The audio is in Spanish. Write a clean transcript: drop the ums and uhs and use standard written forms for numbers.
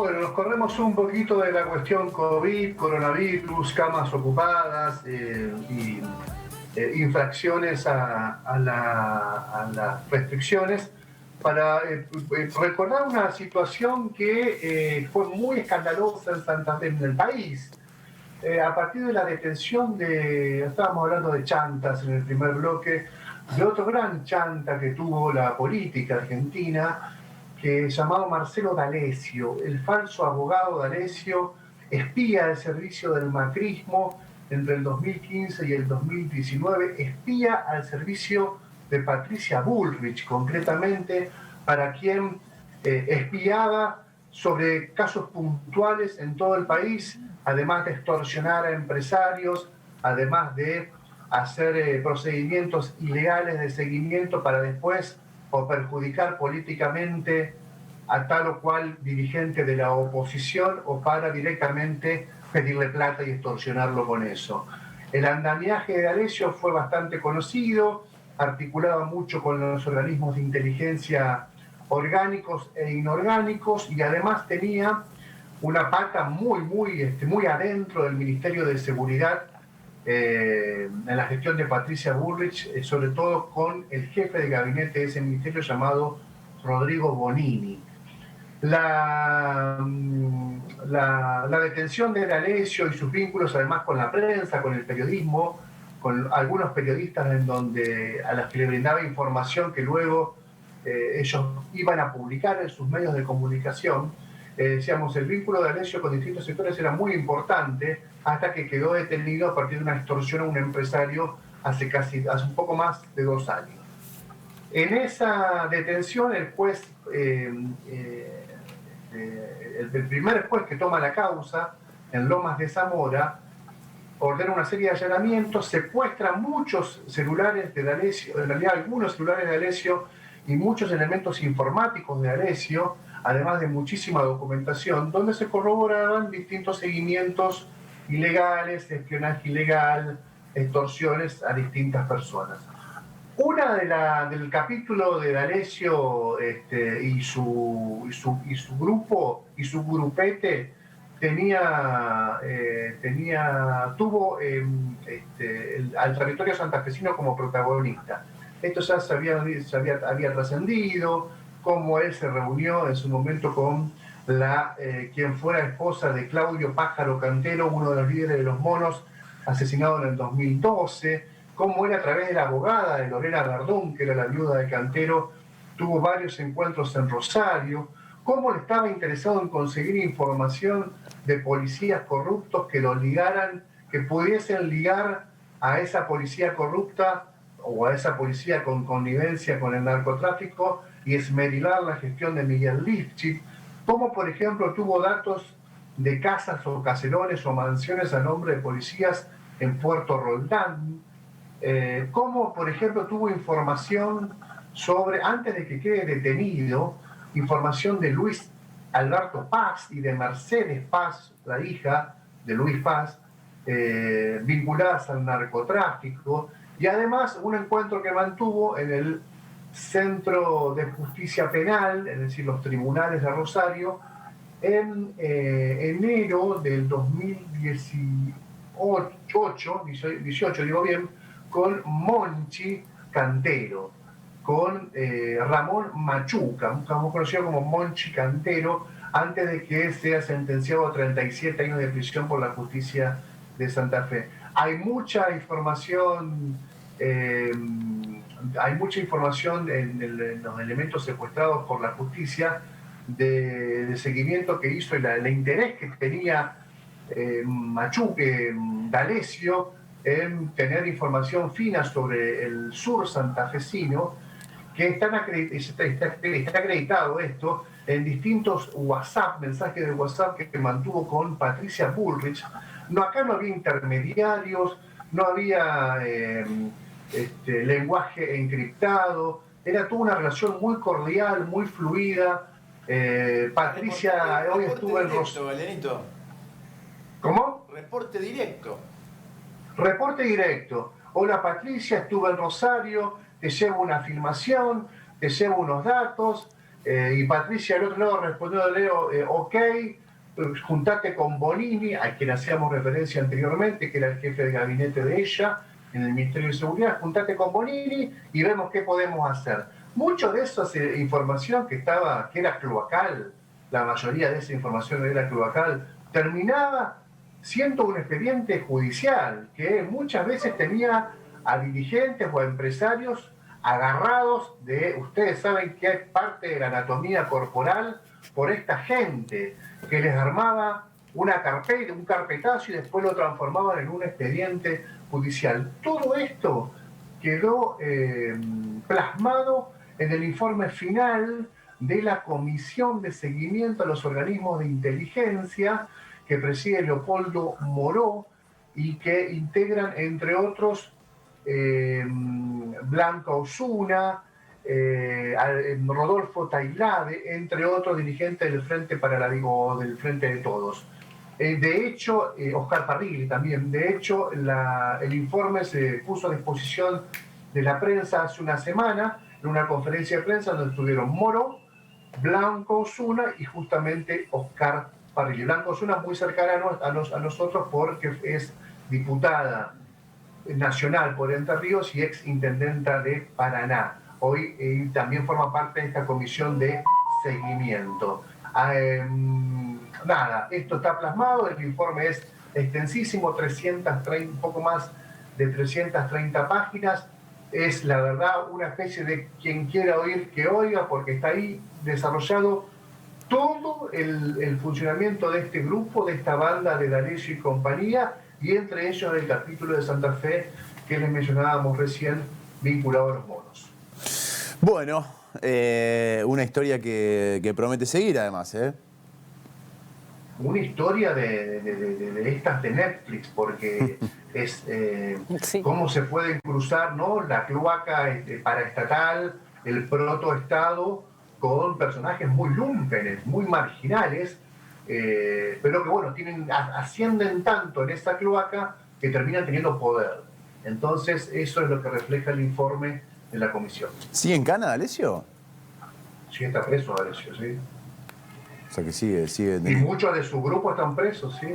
Bueno, nos corremos un poquito de la cuestión COVID, coronavirus, camas ocupadas y infracciones a las restricciones para recordar una situación que fue muy escandalosa en Santander, en el país. A partir de la detención estábamos hablando de chantas en el primer bloque, de otro gran chanta que tuvo la política argentina, que llamado Marcelo D'Alessio, el falso abogado D'Alessio, espía del servicio del macrismo entre el 2015 y el 2019, espía al servicio de Patricia Bullrich, concretamente, para quien espiaba sobre casos puntuales en todo el país, además de extorsionar a empresarios, además de hacer procedimientos ilegales de seguimiento para después o perjudicar políticamente a tal o cual dirigente de la oposición o para directamente pedirle plata y extorsionarlo con eso. El andamiaje de D'Alessio fue bastante conocido, articulaba mucho con los organismos de inteligencia orgánicos e inorgánicos y además tenía una pata muy adentro del Ministerio de Seguridad en la gestión de Patricia Bullrich, sobre todo con el jefe de gabinete de ese ministerio llamado Rodrigo Bonini. La detención de D'Alessio y sus vínculos además con la prensa, con el periodismo, con algunos periodistas a los que le brindaba información que luego ellos iban a publicar en sus medios de comunicación. Decíamos, el vínculo de D'Alessio con distintos sectores era muy importante hasta que quedó detenido a partir de una extorsión a un empresario hace un poco más de 2 años. En esa detención el juez, el primer juez que toma la causa en Lomas de Zamora, ordena una serie de allanamientos, secuestra muchos celulares de D'Alessio, en realidad algunos celulares de D'Alessio y muchos elementos informáticos de D'Alessio, además de muchísima documentación, donde se corroboraban distintos seguimientos ilegales, espionaje ilegal, extorsiones a distintas personas. Del capítulo de D'Alessio y su grupo y su grupete tuvo al territorio santafesino como protagonista. Esto ya había trascendido, cómo él se reunió en su momento con quien fuera esposa de Claudio Pájaro Cantero, uno de los líderes de los Monos, asesinado en el 2012, cómo él a través de la abogada de Lorena Verdún, que era la viuda de Cantero, tuvo varios encuentros en Rosario, cómo él estaba interesado en conseguir información de policías corruptos que lo ligaran, que pudiesen ligar a esa policía corrupta o a esa policía con connivencia con el narcotráfico y esmerilar la gestión de Miguel Lifchit, como por ejemplo tuvo datos de casas o caserones o mansiones a nombre de policías en Puerto Roldán, como por ejemplo tuvo información sobre, antes de que quede detenido, información de Luis Alberto Paz y de Mercedes Paz, la hija de Luis Paz, vinculadas al narcotráfico, y además un encuentro que mantuvo en el Centro de Justicia Penal, es decir, los tribunales de Rosario, en enero del 2018, digo bien, con Monchi Cantero, con Ramón Machuca, más conocido como Monchi Cantero, antes de que sea sentenciado a 37 años de prisión por la justicia de Santa Fe. Hay mucha información en los elementos secuestrados por la justicia de seguimiento que hizo y el interés que tenía D'Alessio en tener información fina sobre el sur santafesino, que está acreditado esto en distintos mensajes de WhatsApp que mantuvo con Patricia Bullrich. Acá no había intermediarios, no había lenguaje encriptado, era toda una relación muy cordial, muy fluida. Patricia hoy estuvo en Rosario. ¿Cómo? Reporte directo. Reporte directo. Hola Patricia, estuve en Rosario, te llevo una filmación, te llevo unos datos, Y Patricia al otro lado respondió a Leo, ok, juntate con Bonini, a quien hacíamos referencia anteriormente, que era el jefe de gabinete de ella en el Ministerio de Seguridad, juntate con Bonini y vemos qué podemos hacer. Mucho de esa información que era cloacal, la mayoría de esa información era cloacal, terminaba siendo un expediente judicial que muchas veces tenía a dirigentes o a empresarios agarrados de, ustedes saben que es parte de la anatomía corporal por esta gente que les armaba una carpeta, un carpetazo y después lo transformaban en un expediente judicial. Todo esto quedó plasmado en el informe final de la Comisión de Seguimiento a los Organismos de Inteligencia que preside Leopoldo Moró y que integran, entre otros, Blanca Osuna, Rodolfo Tailade, entre otros dirigentes del Frente del Frente de Todos. De hecho, Oscar Parrilli también, de hecho, el informe se puso a disposición de la prensa hace una semana, en una conferencia de prensa donde estuvieron Moró, Blanco Osuna y justamente Oscar Parrilli. Blanco Osuna muy cercana a nosotros porque es diputada nacional por Entre Ríos y ex intendenta de Paraná. Hoy también forma parte de esta comisión de seguimiento. Nada, esto está plasmado, el informe es extensísimo, 330, un poco más de 330 páginas. Es la verdad una especie de quien quiera oír que oiga, porque está ahí desarrollado todo el funcionamiento de este grupo, de esta banda de D'Alessio y compañía, y entre ellos el capítulo de Santa Fe que les mencionábamos recién, vinculado a los monos. Bueno, una historia que promete seguir además, ¿eh? Una historia de estas de Netflix, porque es sí, cómo se pueden cruzar, ¿no?, la cloaca paraestatal, el protoestado, con personajes muy lúmpenes, muy marginales, pero que bueno, ascienden tanto en esa cloaca que terminan teniendo poder. Entonces eso es lo que refleja el informe de la comisión. ¿Sigue en cana, D'Alessio? Sí, está preso D'Alessio, sí. O sea que sigue. Y muchos de su grupo están presos, sí.